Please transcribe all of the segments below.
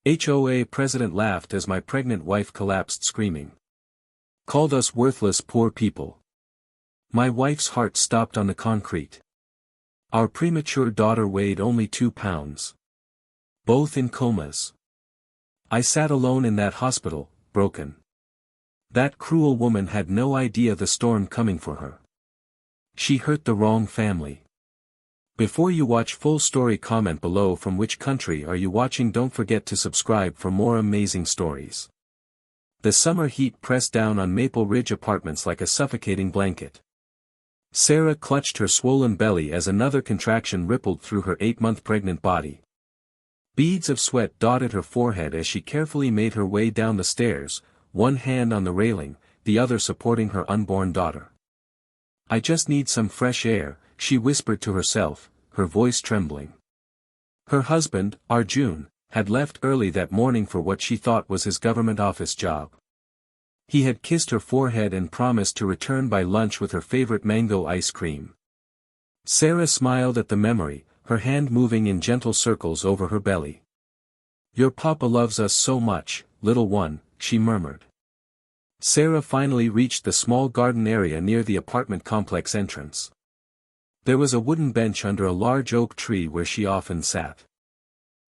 HOA president laughed as my pregnant wife collapsed screaming. Called us worthless poor people. My wife's heart stopped on the concrete. Our premature daughter weighed only 2 pounds. Both in comas. I sat alone in that hospital, broken. That cruel woman had no idea the storm coming for her. She hurt the wrong family. Before you watch full story, comment below from which country are you watching. Don't forget to subscribe for more amazing stories. The summer heat pressed down on Maple Ridge Apartments like a suffocating blanket. Sarah clutched her swollen belly as another contraction rippled through her 8-month pregnant body. Beads of sweat dotted her forehead as she carefully made her way down the stairs, one hand on the railing, the other supporting her unborn daughter. I just need some fresh air, she whispered to herself, her voice trembling. Her husband, Arjun, had left early that morning for what she thought was his government office job. He had kissed her forehead and promised to return by lunch with her favorite mango ice cream. Sarah smiled at the memory, her hand moving in gentle circles over her belly. Your papa loves us so much, little one, she murmured. Sarah finally reached the small garden area near the apartment complex entrance. There was a wooden bench under a large oak tree where she often sat.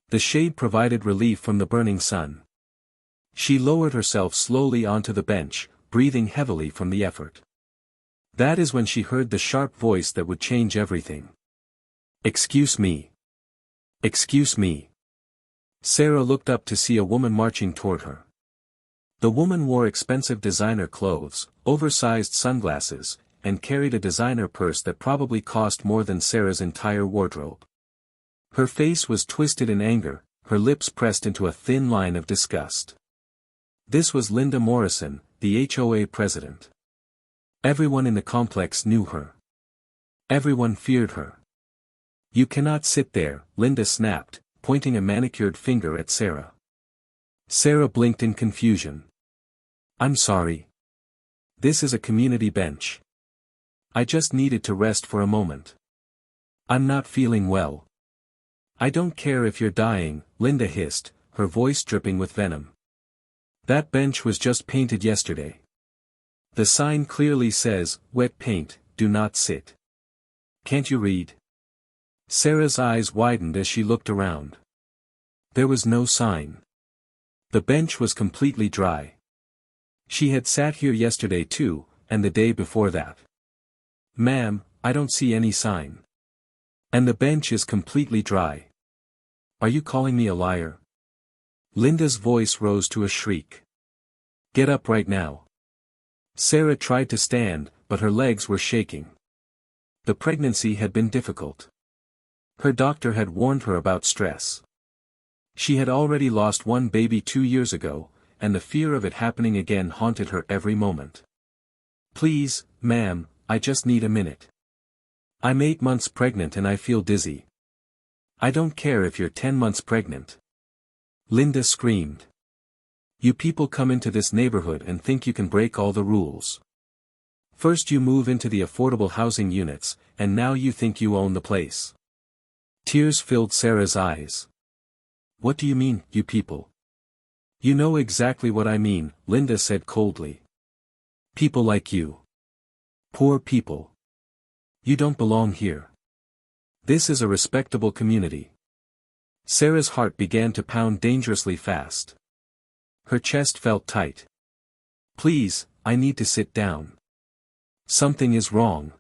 The shade provided relief from the burning sun. She lowered herself slowly onto the bench, breathing heavily from the effort. That is when she heard the sharp voice that would change everything. Excuse me. Excuse me. Sarah looked up to see a woman marching toward her. The woman wore expensive designer clothes, oversized sunglasses, and carried a designer purse that probably cost more than Sarah's entire wardrobe. Her face was twisted in anger, her lips pressed into a thin line of disgust. This was Linda Morrison, the HOA president. Everyone in the complex knew her. Everyone feared her. You cannot sit there, Linda snapped, pointing a manicured finger at Sarah. Sarah blinked in confusion. I'm sorry. This is a community bench. I just needed to rest for a moment. I'm not feeling well. I don't care if you're dying, Linda hissed, her voice dripping with venom. That bench was just painted yesterday. The sign clearly says, wet paint, do not sit. Can't you read? Sarah's eyes widened as she looked around. There was no sign. The bench was completely dry. She had sat here yesterday too, and the day before that. Ma'am, I don't see any sign. And the bench is completely dry. Are you calling me a liar? Linda's voice rose to a shriek. Get up right now. Sarah tried to stand, but her legs were shaking. The pregnancy had been difficult. Her doctor had warned her about stress. She had already lost one baby 2 years ago, and the fear of it happening again haunted her every moment. Please, ma'am, I just need a minute. I'm 8 months pregnant and I feel dizzy. I don't care if you're 10 months pregnant. Linda screamed. You people come into this neighborhood and think you can break all the rules. First you move into the affordable housing units, and now you think you own the place. Tears filled Sarah's eyes. What do you mean, you people? You know exactly what I mean, Linda said coldly. People like you. Poor people. You don't belong here. This is a respectable community. Sarah's heart began to pound dangerously fast. Her chest felt tight. Please, I need to sit down. Something is wrong.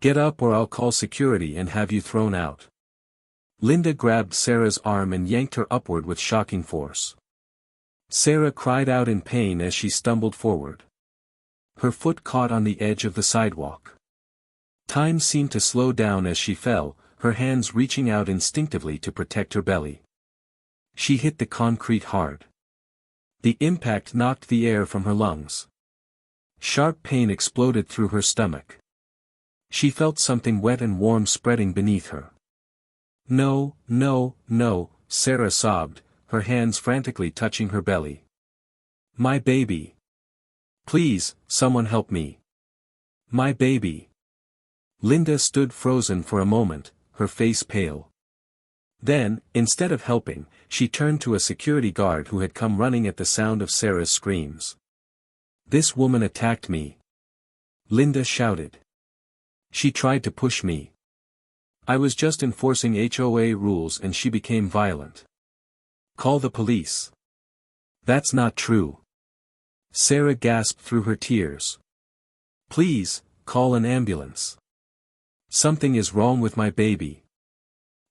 Get up or I'll call security and have you thrown out. Linda grabbed Sarah's arm and yanked her upward with shocking force. Sarah cried out in pain as she stumbled forward. Her foot caught on the edge of the sidewalk. Time seemed to slow down as she fell, her hands reaching out instinctively to protect her belly. She hit the concrete hard. The impact knocked the air from her lungs. Sharp pain exploded through her stomach. She felt something wet and warm spreading beneath her. No, no, no, Sarah sobbed, her hands frantically touching her belly. My baby. Please, someone help me. My baby. Linda stood frozen for a moment, her face pale. Then, instead of helping, she turned to a security guard who had come running at the sound of Sarah's screams. "This woman attacked me," Linda shouted. "She tried to push me. I was just enforcing HOA rules and she became violent. Call the police." "That's not true." Sarah gasped through her tears. "Please, call an ambulance. Something is wrong with my baby."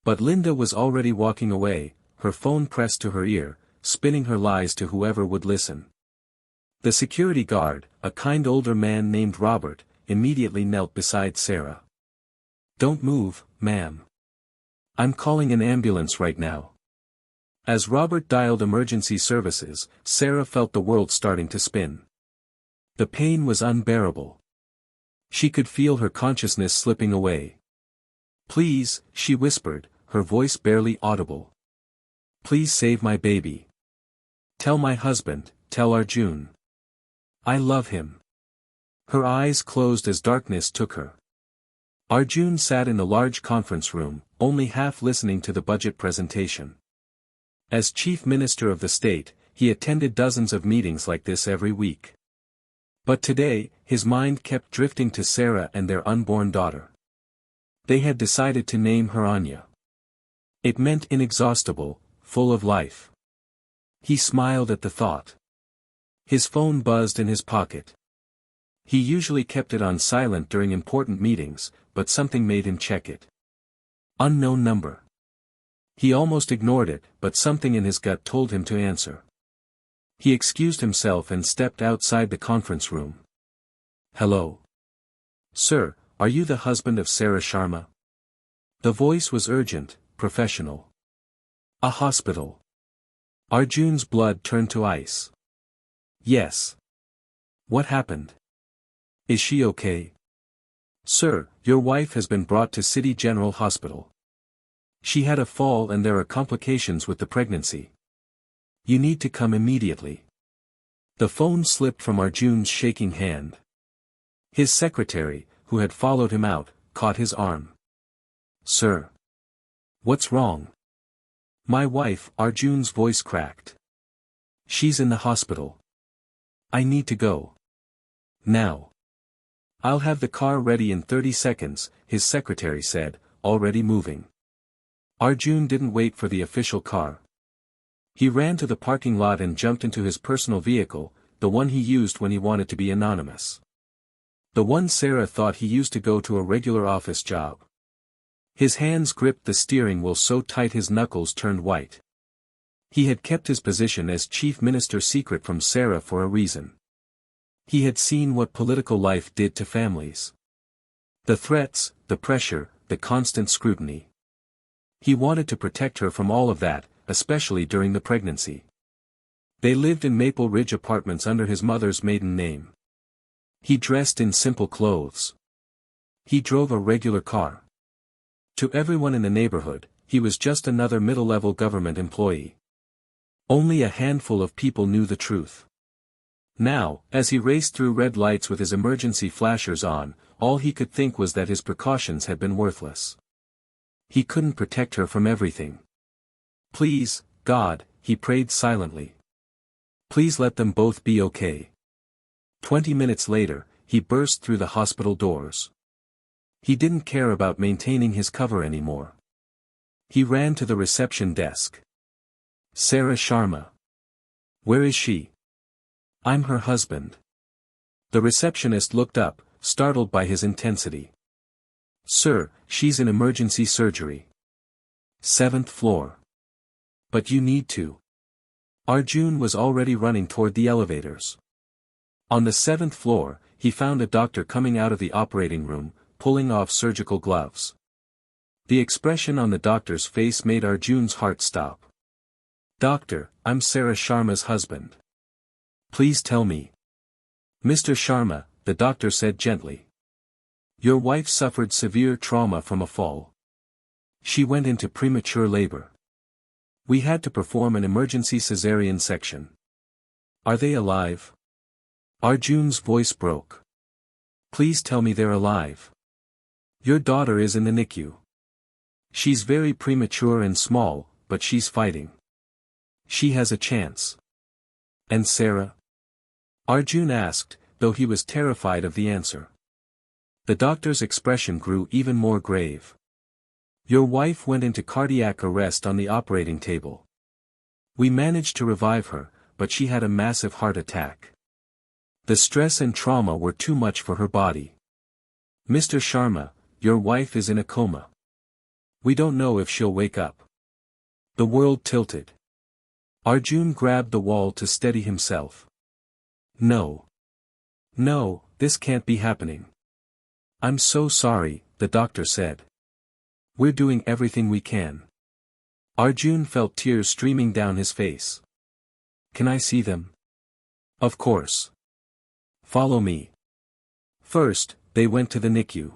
But Linda was already walking away, her phone pressed to her ear, spinning her lies to whoever would listen. The security guard, a kind older man named Robert, immediately knelt beside Sarah. "Don't move, ma'am. I'm calling an ambulance right now." As Robert dialed emergency services, Sarah felt the world starting to spin. The pain was unbearable. She could feel her consciousness slipping away. "Please," she whispered, her voice barely audible. "Please save my baby. Tell my husband, tell Arjun. I love him." Her eyes closed as darkness took her. Arjun sat in the large conference room, only half listening to the budget presentation. As chief minister of the state, he attended dozens of meetings like this every week. But today, his mind kept drifting to Sarah and their unborn daughter. They had decided to name her Anya. It meant inexhaustible, full of life. He smiled at the thought. His phone buzzed in his pocket. He usually kept it on silent during important meetings, but something made him check it. Unknown number. He almost ignored it, but something in his gut told him to answer. He excused himself and stepped outside the conference room. "Hello. Sir, are you the husband of Sarah Sharma?" The voice was urgent, professional. "A hospital." Arjun's blood turned to ice. "Yes. What happened? Is she okay?" "Sir, your wife has been brought to City General Hospital. She had a fall and there are complications with the pregnancy. You need to come immediately." The phone slipped from Arjun's shaking hand. His secretary, who had followed him out, caught his arm. "Sir. What's wrong?" "My wife," Arjun's voice cracked. "She's in the hospital. I need to go. Now." "I'll have the car ready in 30 seconds, his secretary said, already moving. Arjun didn't wait for the official car. He ran to the parking lot and jumped into his personal vehicle, the one he used when he wanted to be anonymous. The one Sarah thought he used to go to a regular office job. His hands gripped the steering wheel so tight his knuckles turned white. He had kept his position as chief minister secret from Sarah for a reason. He had seen what political life did to families. The threats, the pressure, the constant scrutiny. He wanted to protect her from all of that, especially during the pregnancy. They lived in Maple Ridge Apartments under his mother's maiden name. He dressed in simple clothes. He drove a regular car. To everyone in the neighborhood, he was just another middle-level government employee. Only a handful of people knew the truth. Now, as he raced through red lights with his emergency flashers on, all he could think was that his precautions had been worthless. He couldn't protect her from everything. "Please, God," he prayed silently. "Please let them both be okay." 20 minutes later, he burst through the hospital doors. He didn't care about maintaining his cover anymore. He ran to the reception desk. "Sarah Sharma. Where is she?" "I'm her husband." The receptionist looked up, startled by his intensity. "Sir, she's in emergency surgery. 7th floor. But you need to." Arjun was already running toward the elevators. On the 7th floor, he found a doctor coming out of the operating room, pulling off surgical gloves. The expression on the doctor's face made Arjun's heart stop. "Doctor, I'm Sarah Sharma's husband. Please tell me." "Mr. Sharma," the doctor said gently. "Your wife suffered severe trauma from a fall. She went into premature labor. We had to perform an emergency cesarean section. Are they alive?" Arjun's voice broke. "Please tell me they're alive. Your daughter is in the NICU." She's very premature and small, but she's fighting. She has a chance. And Sarah? Arjun asked, though he was terrified of the answer. The doctor's expression grew even more grave. Your wife went into cardiac arrest on the operating table. We managed to revive her, but she had a massive heart attack. The stress and trauma were too much for her body. Mr. Sharma, your wife is in a coma. We don't know if she'll wake up. The world tilted. Arjun grabbed the wall to steady himself. No. No, this can't be happening. I'm so sorry, the doctor said. We're doing everything we can. Arjun felt tears streaming down his face. Can I see them? Of course. Follow me. First, they went to the NICU.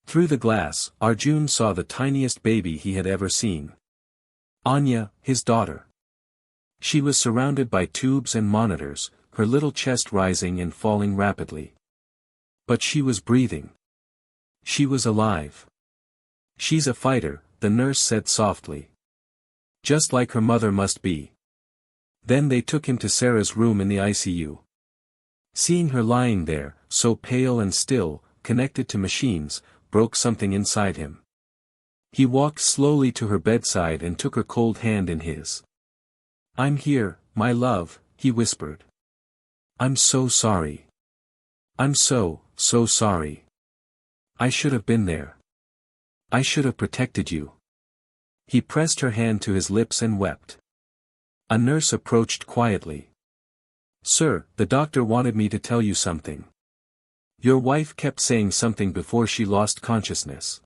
Through the glass, Arjun saw the tiniest baby he had ever seen. Anya, his daughter. She was surrounded by tubes and monitors, her little chest rising and falling rapidly. But she was breathing. She was alive. She's a fighter, the nurse said softly. Just like her mother must be. Then they took him to Sarah's room in the ICU. Seeing her lying there, so pale and still, connected to machines, broke something inside him. He walked slowly to her bedside and took her cold hand in his. I'm here, my love, he whispered. I'm so sorry. I'm so sorry. I should have been there. I should have protected you. He pressed her hand to his lips and wept. A nurse approached quietly. Sir, the doctor wanted me to tell you something. Your wife kept saying something before she lost consciousness.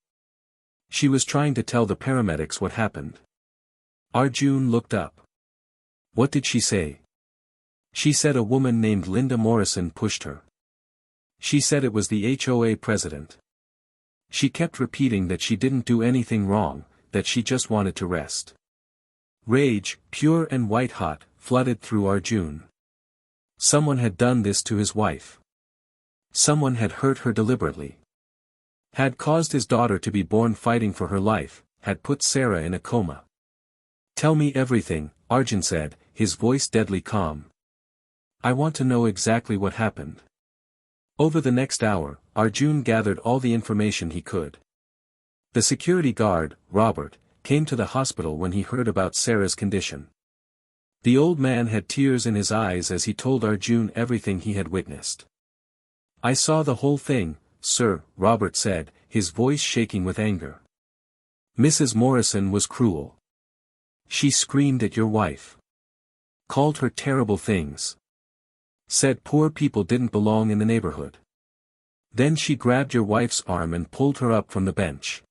She was trying to tell the paramedics what happened. Arjun looked up. What did she say? She said a woman named Linda Morrison pushed her. She said it was the HOA president. She kept repeating that she didn't do anything wrong, that she just wanted to rest. Rage, pure and white-hot, flooded through Arjun. Someone had done this to his wife. Someone had hurt her deliberately. Had caused his daughter to be born fighting for her life, had put Sarah in a coma. Tell me everything, Arjun said, his voice deadly calm. I want to know exactly what happened. Over the next hour, Arjun gathered all the information he could. The security guard, Robert, came to the hospital when he heard about Sarah's condition. The old man had tears in his eyes as he told Arjun everything he had witnessed. I saw the whole thing, sir, Robert said, his voice shaking with anger. Mrs. Morrison was cruel. She screamed at your wife. Called her terrible things. Said poor people didn't belong in the neighborhood. Then she grabbed your wife's arm and pulled her up from the bench.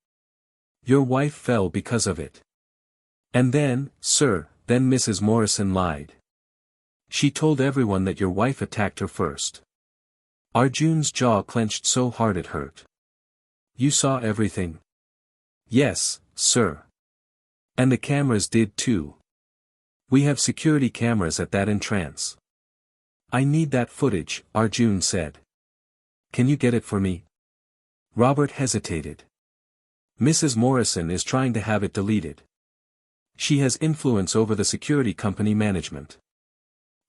Your wife fell because of it. And then, sir, then Mrs. Morrison lied. She told everyone that your wife attacked her first. Arjun's jaw clenched so hard it hurt. You saw everything? Yes, sir. And the cameras did too. We have security cameras at that entrance. I need that footage, Arjun said. Can you get it for me? Robert hesitated. Mrs. Morrison is trying to have it deleted. She has influence over the security company management.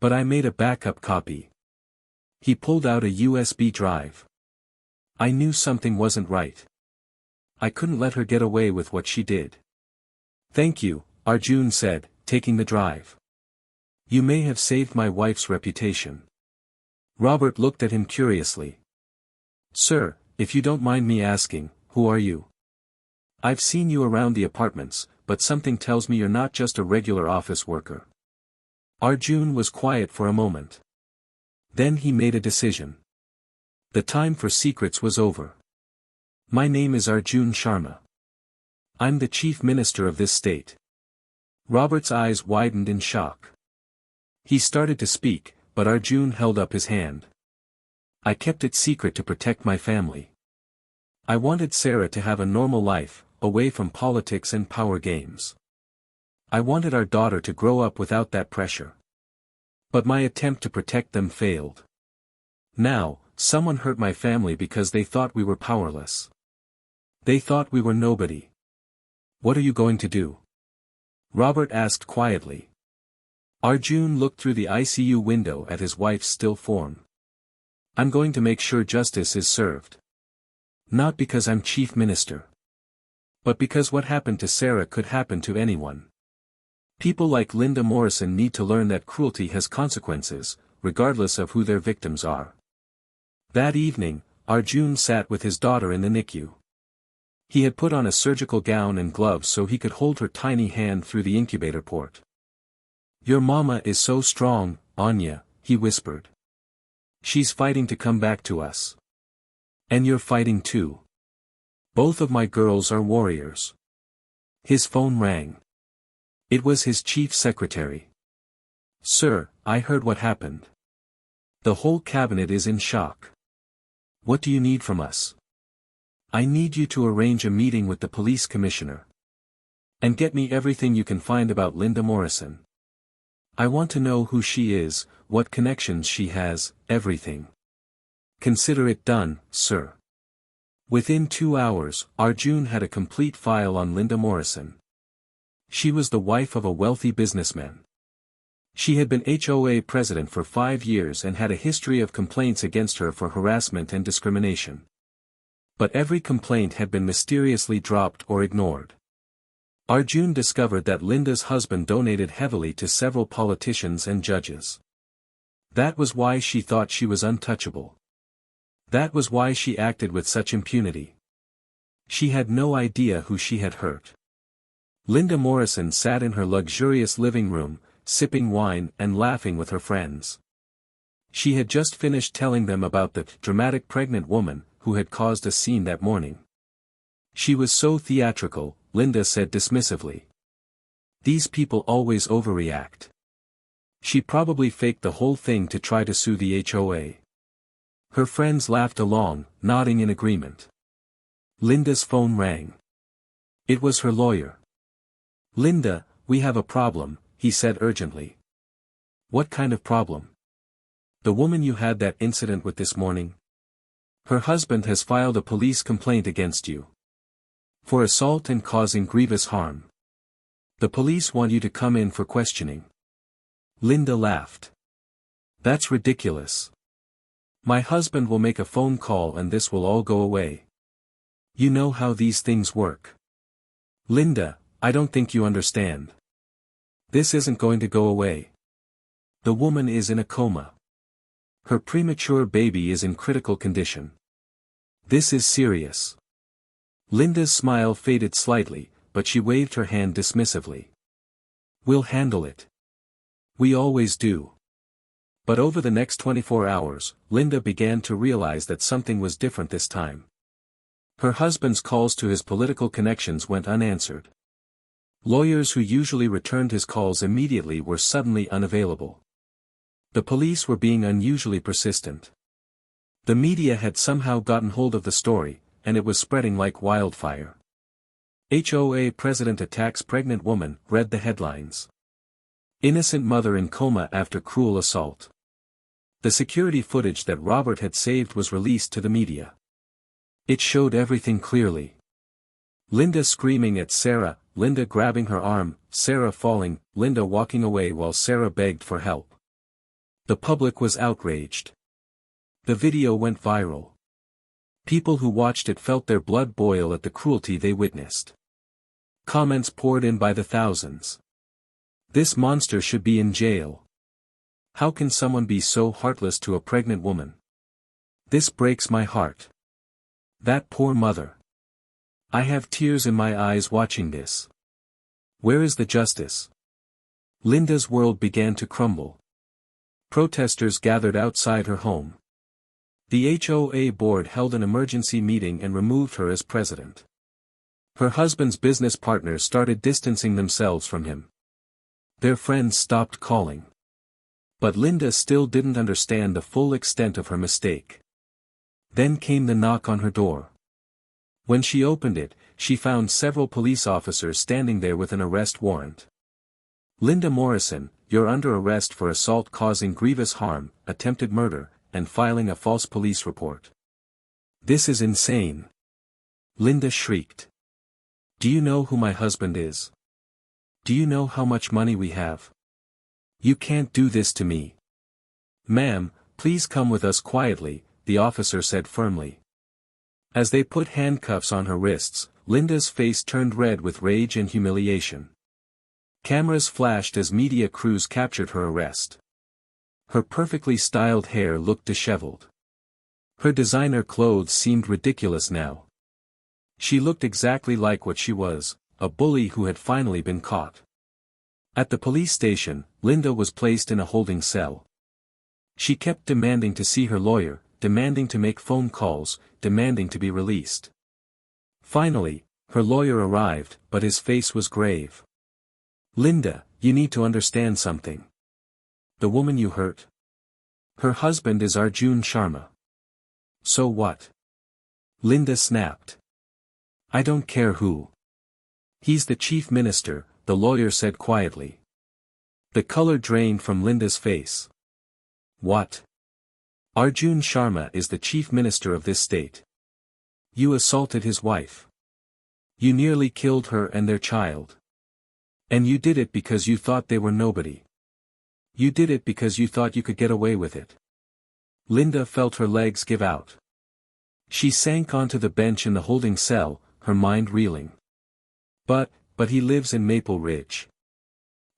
But I made a backup copy. He pulled out a USB drive. I knew something wasn't right. I couldn't let her get away with what she did. Thank you, Arjun said, taking the drive. You may have saved my wife's reputation. Robert looked at him curiously. Sir, if you don't mind me asking, who are you? I've seen you around the apartments, but something tells me you're not just a regular office worker. Arjun was quiet for a moment. Then he made a decision. The time for secrets was over. My name is Arjun Sharma. I'm the chief minister of this state. Robert's eyes widened in shock. He started to speak, but Arjun held up his hand. I kept it secret to protect my family. I wanted Sarah to have a normal life, away from politics and power games. I wanted our daughter to grow up without that pressure. But my attempt to protect them failed. Now, someone hurt my family because they thought we were powerless. They thought we were nobody. What are you going to do? Robert asked quietly. Arjun looked through the ICU window at his wife's still form. I'm going to make sure justice is served. Not because I'm chief minister. But because what happened to Sarah could happen to anyone. People like Linda Morrison need to learn that cruelty has consequences, regardless of who their victims are. That evening, Arjun sat with his daughter in the NICU. He had put on a surgical gown and gloves so he could hold her tiny hand through the incubator port. Your mama is so strong, Anya, he whispered. She's fighting to come back to us. And you're fighting too. Both of my girls are warriors. His phone rang. It was his chief secretary. Sir, I heard what happened. The whole cabinet is in shock. What do you need from us? I need you to arrange a meeting with the police commissioner. And get me everything you can find about Linda Morrison. I want to know who she is, what connections she has, everything. Consider it done, sir. Within 2 hours, Arjun had a complete file on Linda Morrison. She was the wife of a wealthy businessman. She had been HOA president for 5 years and had a history of complaints against her for harassment and discrimination. But every complaint had been mysteriously dropped or ignored. Arjun discovered that Linda's husband donated heavily to several politicians and judges. That was why she thought she was untouchable. That was why she acted with such impunity. She had no idea who she had hurt. Linda Morrison sat in her luxurious living room, sipping wine and laughing with her friends. She had just finished telling them about the dramatic pregnant woman who had caused a scene that morning. She was so theatrical, Linda said dismissively. These people always overreact. She probably faked the whole thing to try to sue the HOA. Her friends laughed along, nodding in agreement. Linda's phone rang. It was her lawyer. Linda, we have a problem, he said urgently. What kind of problem? The woman you had that incident with this morning? Her husband has filed a police complaint against you. For assault and causing grievous harm. The police want you to come in for questioning. Linda laughed. That's ridiculous. My husband will make a phone call and this will all go away. You know how these things work. Linda, I don't think you understand. This isn't going to go away. The woman is in a coma. Her premature baby is in critical condition. This is serious. Linda's smile faded slightly, but she waved her hand dismissively. We'll handle it. We always do. But over the next 24 hours, Linda began to realize that something was different this time. Her husband's calls to his political connections went unanswered. Lawyers who usually returned his calls immediately were suddenly unavailable. The police were being unusually persistent. The media had somehow gotten hold of the story, and it was spreading like wildfire. HOA president attacks pregnant woman, read the headlines. Innocent mother in coma after cruel assault. The security footage that Robert had saved was released to the media. It showed everything clearly. Linda screaming at Sarah, Linda grabbing her arm, Sarah falling, Linda walking away while Sarah begged for help. The public was outraged. The video went viral. People who watched it felt their blood boil at the cruelty they witnessed. Comments poured in by the thousands. This monster should be in jail. How can someone be so heartless to a pregnant woman? This breaks my heart. That poor mother. I have tears in my eyes watching this. Where is the justice? Linda's world began to crumble. Protesters gathered outside her home. The HOA board held an emergency meeting and removed her as president. Her husband's business partners started distancing themselves from him. Their friends stopped calling. But Linda still didn't understand the full extent of her mistake. Then came the knock on her door. When she opened it, she found several police officers standing there with an arrest warrant. Linda Morrison, you're under arrest for assault causing grievous harm, attempted murder, and filing a false police report. This is insane. Linda shrieked. Do you know who my husband is? Do you know how much money we have? You can't do this to me. Ma'am, please come with us quietly, the officer said firmly. As they put handcuffs on her wrists, Linda's face turned red with rage and humiliation. Cameras flashed as media crews captured her arrest. Her perfectly styled hair looked disheveled. Her designer clothes seemed ridiculous now. She looked exactly like what she was, a bully who had finally been caught. At the police station, Linda was placed in a holding cell. She kept demanding to see her lawyer, demanding to make phone calls, demanding to be released. Finally, her lawyer arrived, but his face was grave. Linda, you need to understand something. The woman you hurt? Her husband is Arjun Sharma. So what? Linda snapped. I don't care who. He's the chief minister, the lawyer said quietly. The color drained from Linda's face. What? Arjun Sharma is the chief minister of this state. You assaulted his wife. You nearly killed her and their child. And you did it because you thought they were nobody. You did it because you thought you could get away with it. Linda felt her legs give out. She sank onto the bench in the holding cell, her mind reeling. But he lives in Maple Ridge.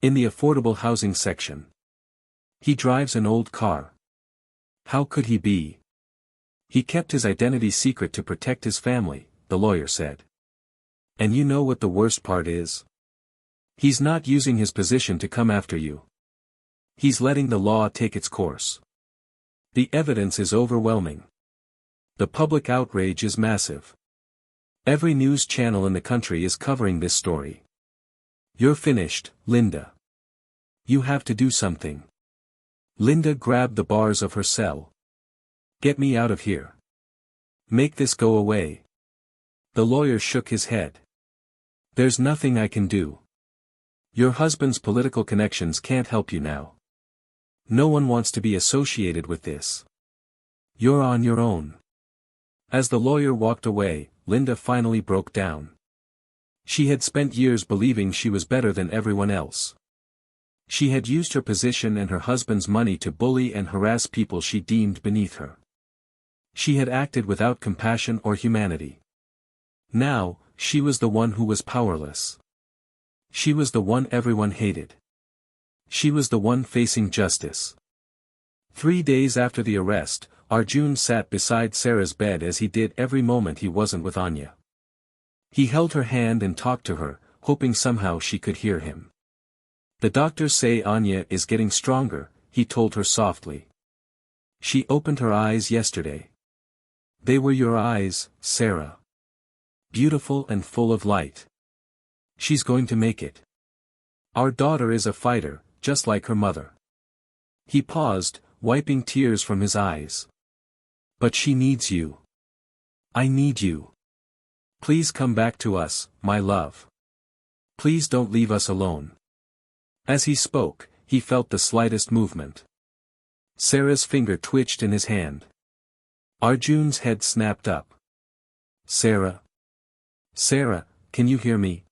In the affordable housing section. He drives an old car. How could he be? He kept his identity secret to protect his family, the lawyer said. And you know what the worst part is? He's not using his position to come after you. He's letting the law take its course. The evidence is overwhelming. The public outrage is massive. Every news channel in the country is covering this story. You're finished, Linda. You have to do something. Linda grabbed the bars of her cell. Get me out of here. Make this go away. The lawyer shook his head. There's nothing I can do. Your husband's political connections can't help you now. No one wants to be associated with this. You're on your own. As the lawyer walked away, Linda finally broke down. She had spent years believing she was better than everyone else. She had used her position and her husband's money to bully and harass people she deemed beneath her. She had acted without compassion or humanity. Now, she was the one who was powerless. She was the one everyone hated. She was the one facing justice. 3 days after the arrest, Arjun sat beside Sarah's bed as he did every moment he wasn't with Anya. He held her hand and talked to her, hoping somehow she could hear him. The doctors say Anya is getting stronger, he told her softly. She opened her eyes yesterday. They were your eyes, Sarah. Beautiful and full of light. She's going to make it. Our daughter is a fighter, just like her mother. He paused, wiping tears from his eyes. But she needs you. I need you. Please come back to us, my love. Please don't leave us alone. As he spoke, he felt the slightest movement. Sarah's finger twitched in his hand. Arjun's head snapped up. Sarah. Sarah, can you hear me?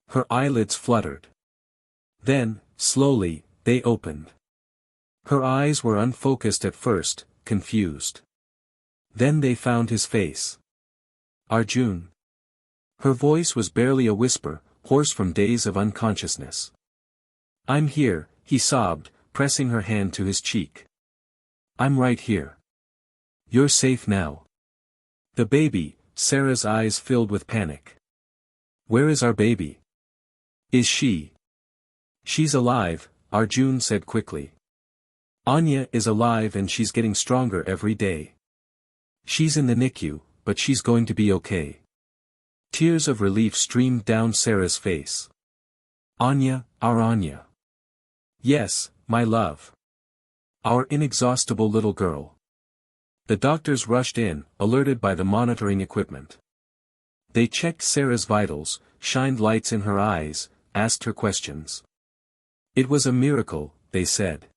Her eyelids fluttered. Then, slowly, they opened. Her eyes were unfocused at first, confused. Then they found his face. Arjun. Her voice was barely a whisper, hoarse from days of unconsciousness. I'm here, he sobbed, pressing her hand to his cheek. I'm right here. You're safe now. The baby, Sarah's eyes filled with panic. Where is our baby? Is she? She's alive, Arjun said quickly. Anya is alive and she's getting stronger every day. She's in the NICU, but she's going to be okay. Tears of relief streamed down Sarah's face. Anya, our Anya. Yes, my love. Our inexhaustible little girl. The doctors rushed in, alerted by the monitoring equipment. They checked Sarah's vitals, shined lights in her eyes, asked her questions. It was a miracle, they said.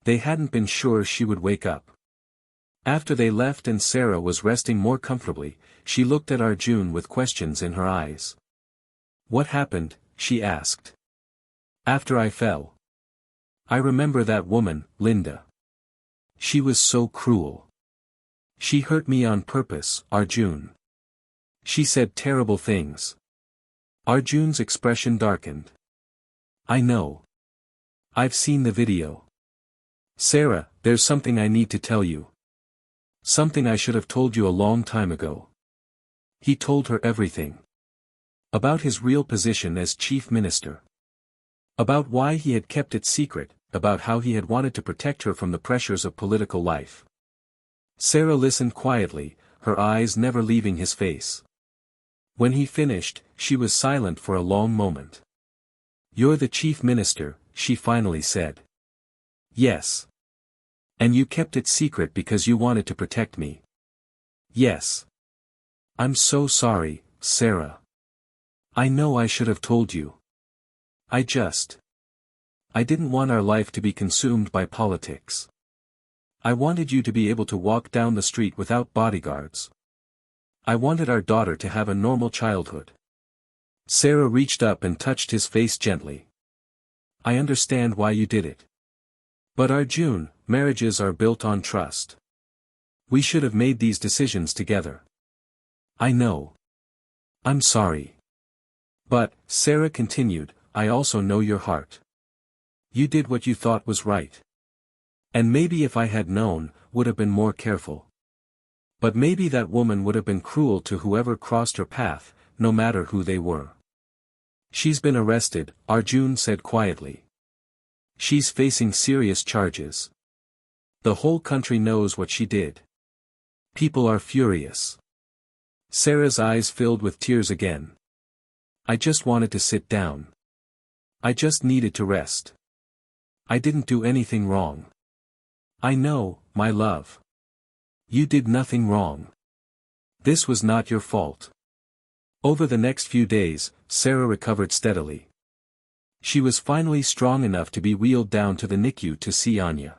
They hadn't been sure she would wake up. After they left and Sarah was resting more comfortably, she looked at Arjun with questions in her eyes. What happened? She asked. After I fell. I remember that woman, Linda. She was so cruel. She hurt me on purpose, Arjun. She said terrible things. Arjun's expression darkened. I know. I've seen the video. Sarah, there's something I need to tell you. Something I should have told you a long time ago. He told her everything. About his real position as chief minister. About why he had kept it secret, about how he had wanted to protect her from the pressures of political life. Sarah listened quietly, her eyes never leaving his face. When he finished, she was silent for a long moment. You're the chief minister, she finally said. Yes. And you kept it secret because you wanted to protect me. Yes. I'm so sorry, Sarah. I know I should have told you. I didn't want our life to be consumed by politics. I wanted you to be able to walk down the street without bodyguards. I wanted our daughter to have a normal childhood. Sarah reached up and touched his face gently. I understand why you did it. But Arjun, marriages are built on trust. We should have made these decisions together. I know. I'm sorry. But, Sarah continued, I also know your heart. You did what you thought was right. And maybe if I had known, would have been more careful. But maybe that woman would have been cruel to whoever crossed her path, no matter who they were. She's been arrested, Arjun said quietly. She's facing serious charges. The whole country knows what she did. People are furious. Sarah's eyes filled with tears again. I just wanted to sit down. I just needed to rest. I didn't do anything wrong. I know, my love. You did nothing wrong. This was not your fault. Over the next few days, Sarah recovered steadily. She was finally strong enough to be wheeled down to the NICU to see Anya.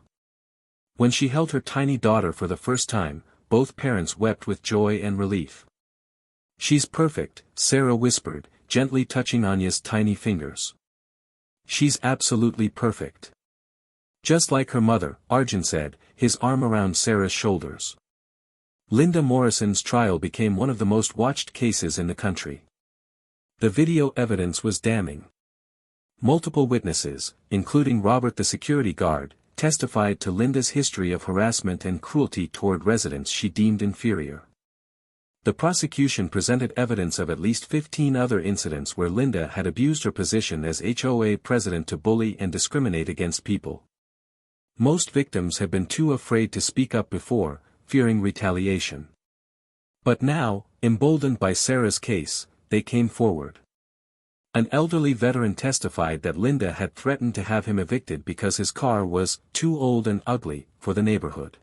When she held her tiny daughter for the first time, both parents wept with joy and relief. She's perfect, Sarah whispered, gently touching Anya's tiny fingers. She's absolutely perfect. Just like her mother, Arjun said, his arm around Sarah's shoulders. Linda Morrison's trial became one of the most watched cases in the country. The video evidence was damning. Multiple witnesses, including Robert the security guard, testified to Linda's history of harassment and cruelty toward residents she deemed inferior. The prosecution presented evidence of at least 15 other incidents where Linda had abused her position as HOA president to bully and discriminate against people. Most victims had been too afraid to speak up before, fearing retaliation. But now, emboldened by Sarah's case, they came forward. An elderly veteran testified that Linda had threatened to have him evicted because his car was too old and ugly for the neighborhood.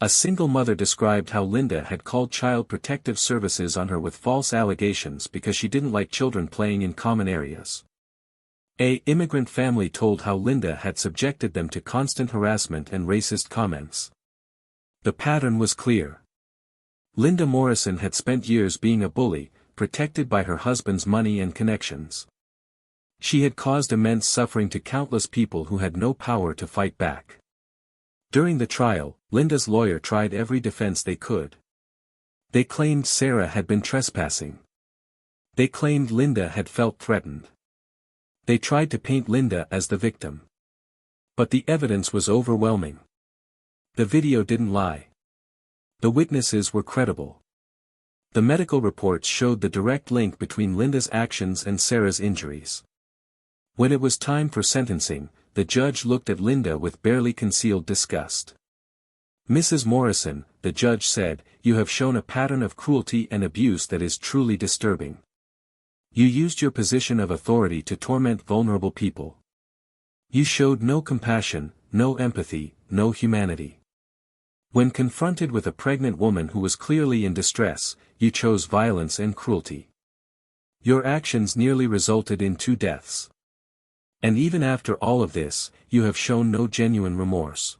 A single mother described how Linda had called Child Protective Services on her with false allegations because she didn't like children playing in common areas. An immigrant family told how Linda had subjected them to constant harassment and racist comments. The pattern was clear. Linda Morrison had spent years being a bully, protected by her husband's money and connections. She had caused immense suffering to countless people who had no power to fight back. During the trial, Linda's lawyer tried every defense they could. They claimed Sarah had been trespassing. They claimed Linda had felt threatened. They tried to paint Linda as the victim. But the evidence was overwhelming. The video didn't lie. The witnesses were credible. The medical reports showed the direct link between Linda's actions and Sarah's injuries. When it was time for sentencing, the judge looked at Linda with barely concealed disgust. Mrs. Morrison, the judge said, you have shown a pattern of cruelty and abuse that is truly disturbing. You used your position of authority to torment vulnerable people. You showed no compassion, no empathy, no humanity. When confronted with a pregnant woman who was clearly in distress, you chose violence and cruelty. Your actions nearly resulted in 2 deaths. And even after all of this, you have shown no genuine remorse.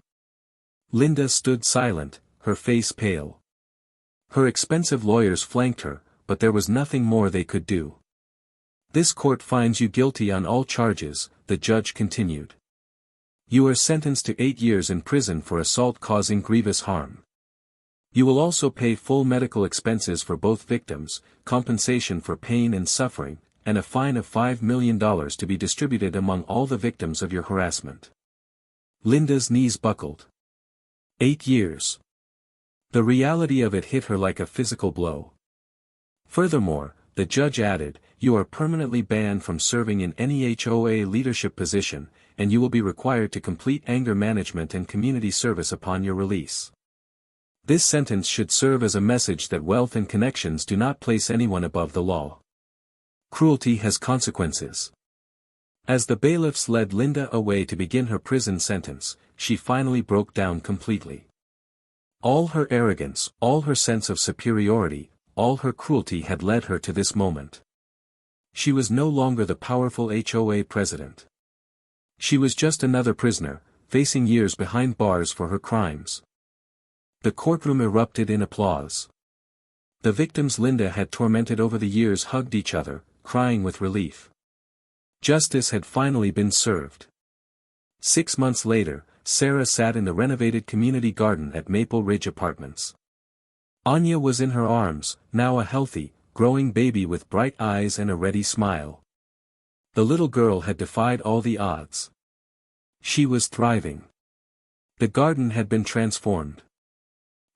Linda stood silent, her face pale. Her expensive lawyers flanked her, but there was nothing more they could do. This court finds you guilty on all charges, the judge continued. You are sentenced to 8 years in prison for assault causing grievous harm. You will also pay full medical expenses for both victims, compensation for pain and suffering, and a fine of $5 million to be distributed among all the victims of your harassment. Linda's knees buckled. 8 years. The reality of it hit her like a physical blow. Furthermore, the judge added, you are permanently banned from serving in any HOA leadership position, and you will be required to complete anger management and community service upon your release. This sentence should serve as a message that wealth and connections do not place anyone above the law. Cruelty has consequences. As the bailiffs led Linda away to begin her prison sentence, she finally broke down completely. All her arrogance, all her sense of superiority, all her cruelty had led her to this moment. She was no longer the powerful HOA president. She was just another prisoner, facing years behind bars for her crimes. The courtroom erupted in applause. The victims Linda had tormented over the years hugged each other, crying with relief. Justice had finally been served. 6 months later, Sarah sat in the renovated community garden at Maple Ridge Apartments. Anya was in her arms, now a healthy, growing baby with bright eyes and a ready smile. The little girl had defied all the odds. She was thriving. The garden had been transformed.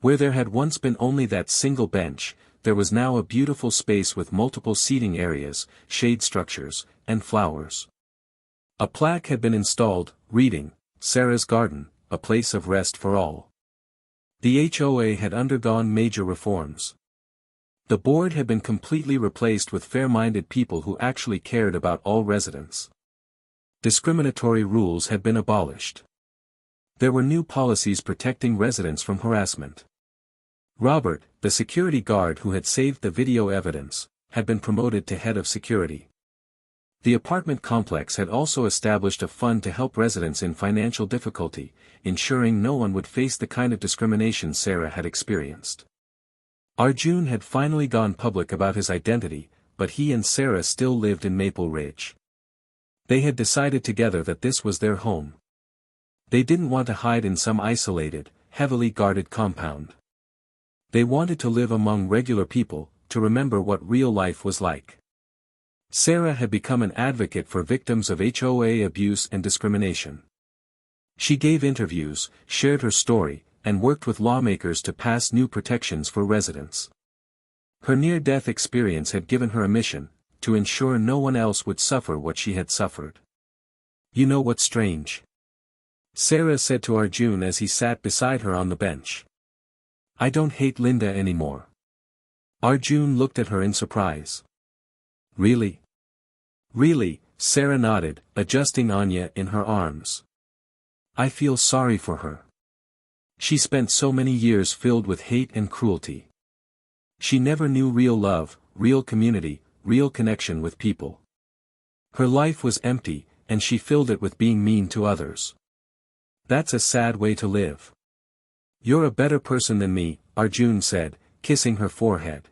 Where there had once been only that single bench, there was now a beautiful space with multiple seating areas, shade structures, and flowers. A plaque had been installed, reading, Sarah's Garden, a place of rest for all. The HOA had undergone major reforms. The board had been completely replaced with fair-minded people who actually cared about all residents. Discriminatory rules had been abolished. There were new policies protecting residents from harassment. Robert, the security guard who had saved the video evidence, had been promoted to head of security. The apartment complex had also established a fund to help residents in financial difficulty, ensuring no one would face the kind of discrimination Sarah had experienced. Arjun had finally gone public about his identity, but he and Sarah still lived in Maple Ridge. They had decided together that this was their home. They didn't want to hide in some isolated, heavily guarded compound. They wanted to live among regular people, to remember what real life was like. Sarah had become an advocate for victims of HOA abuse and discrimination. She gave interviews, shared her story, and worked with lawmakers to pass new protections for residents. Her near-death experience had given her a mission, to ensure no one else would suffer what she had suffered. You know what's strange? Sarah said to Arjun as he sat beside her on the bench. I don't hate Linda anymore. Arjun looked at her in surprise. Really? Really, Sarah nodded, adjusting Anya in her arms. I feel sorry for her. She spent so many years filled with hate and cruelty. She never knew real love, real community, real connection with people. Her life was empty, and she filled it with being mean to others. That's a sad way to live. You're a better person than me, Arjun said, kissing her forehead.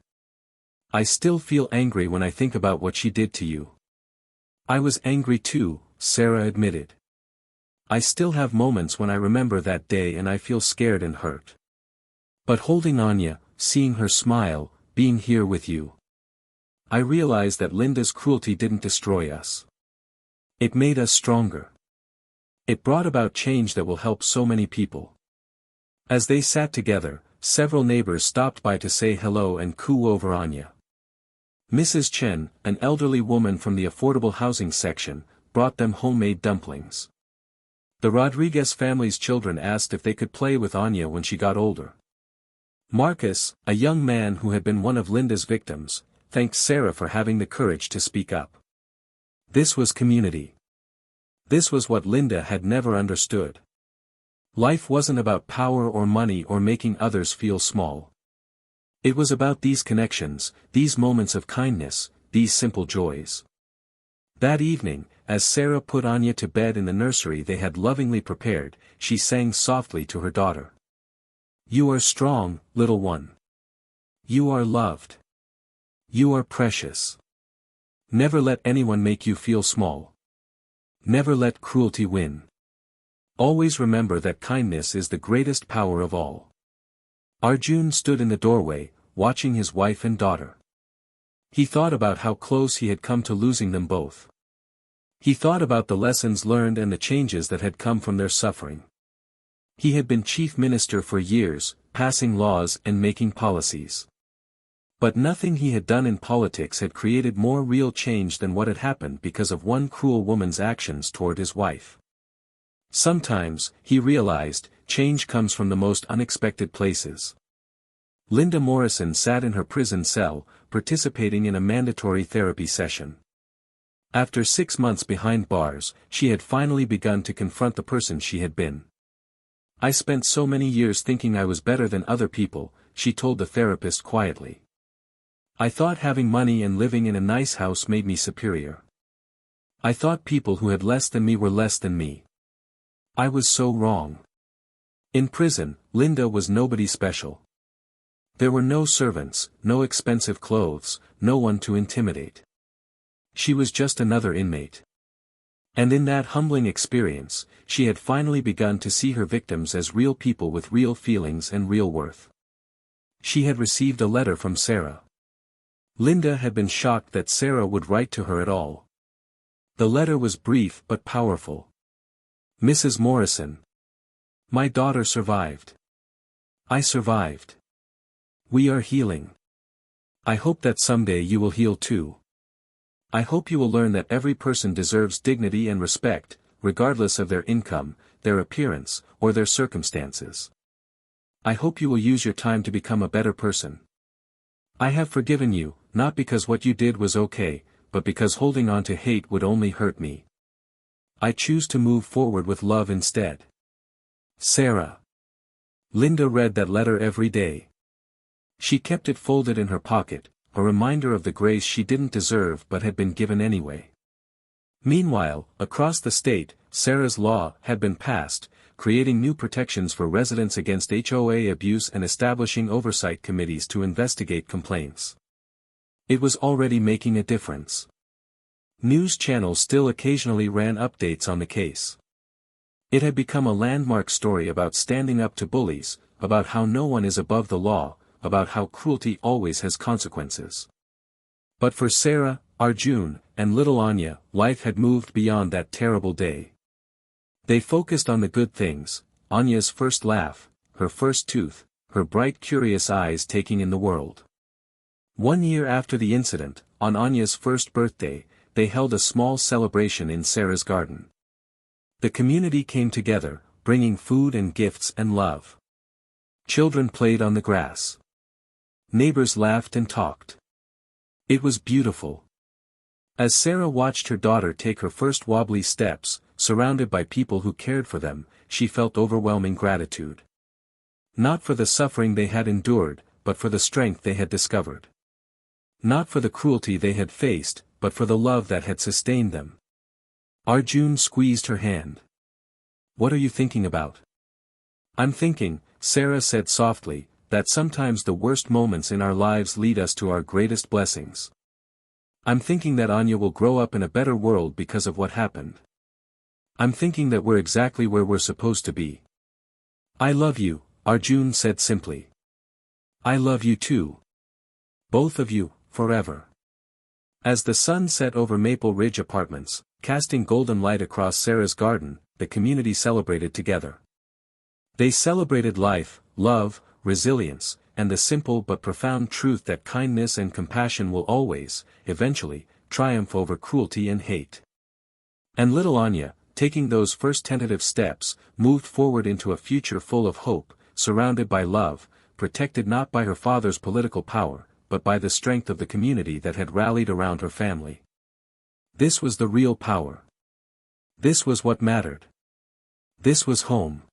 I still feel angry when I think about what she did to you. I was angry too, Sarah admitted. I still have moments when I remember that day and I feel scared and hurt. But holding Anya, seeing her smile, being here with you. I realized that Linda's cruelty didn't destroy us. It made us stronger. It brought about change that will help so many people. As they sat together, several neighbors stopped by to say hello and coo over Anya. Mrs. Chen, an elderly woman from the affordable housing section, brought them homemade dumplings. The Rodriguez family's children asked if they could play with Anya when she got older. Marcus, a young man who had been one of Linda's victims, thanked Sarah for having the courage to speak up. This was community. This was what Linda had never understood. Life wasn't about power or money or making others feel small. It was about these connections, these moments of kindness, these simple joys. That evening, as Sarah put Anya to bed in the nursery they had lovingly prepared, she sang softly to her daughter. You are strong, little one. You are loved. You are precious. Never let anyone make you feel small. Never let cruelty win. Always remember that kindness is the greatest power of all. Arjun stood in the doorway, watching his wife and daughter. He thought about how close he had come to losing them both. He thought about the lessons learned and the changes that had come from their suffering. He had been chief minister for years, passing laws and making policies. But nothing he had done in politics had created more real change than what had happened because of one cruel woman's actions toward his wife. Sometimes, he realized, change comes from the most unexpected places. Linda Morrison sat in her prison cell, participating in a mandatory therapy session. After 6 months behind bars, she had finally begun to confront the person she had been. "I spent so many years thinking I was better than other people," she told the therapist quietly. "I thought having money and living in a nice house made me superior. I thought people who had less than me were less than me. I was so wrong." In prison, Linda was nobody special. There were no servants, no expensive clothes, no one to intimidate. She was just another inmate. And in that humbling experience, she had finally begun to see her victims as real people with real feelings and real worth. She had received a letter from Sarah. Linda had been shocked that Sarah would write to her at all. The letter was brief but powerful. "Mrs. Morrison. My daughter survived. I survived. We are healing. I hope that someday you will heal too. I hope you will learn that every person deserves dignity and respect, regardless of their income, their appearance, or their circumstances. I hope you will use your time to become a better person. I have forgiven you, not because what you did was okay, but because holding on to hate would only hurt me. I choose to move forward with love instead. Sarah." Linda read that letter every day. She kept it folded in her pocket, a reminder of the grace she didn't deserve but had been given anyway. Meanwhile, across the state, Sarah's law had been passed, creating new protections for residents against HOA abuse and establishing oversight committees to investigate complaints. It was already making a difference. News channels still occasionally ran updates on the case. It had become a landmark story about standing up to bullies, about how no one is above the law, about how cruelty always has consequences. But for Sarah, Arjun, and little Anya, life had moved beyond that terrible day. They focused on the good things: Anya's first laugh, her first tooth, her bright curious eyes taking in the world. 1 year after the incident, on Anya's first birthday, they held a small celebration in Sarah's garden. The community came together, bringing food and gifts and love. Children played on the grass. Neighbors laughed and talked. It was beautiful. As Sarah watched her daughter take her first wobbly steps, surrounded by people who cared for them, she felt overwhelming gratitude. Not for the suffering they had endured, but for the strength they had discovered. Not for the cruelty they had faced, but for the love that had sustained them. Arjun squeezed her hand. "What are you thinking about?" "I'm thinking," Sarah said softly, "that sometimes the worst moments in our lives lead us to our greatest blessings. I'm thinking that Anya will grow up in a better world because of what happened. I'm thinking that we're exactly where we're supposed to be." "I love you," Arjun said simply. "I love you too. Both of you, forever." As the sun set over Maple Ridge Apartments, casting golden light across Sarah's garden, the community celebrated together. They celebrated life, love, resilience, and the simple but profound truth that kindness and compassion will always, eventually, triumph over cruelty and hate. And little Anya, taking those first tentative steps, moved forward into a future full of hope, surrounded by love, protected not by her father's political power, but by the strength of the community that had rallied around her family. This was the real power. This was what mattered. This was home.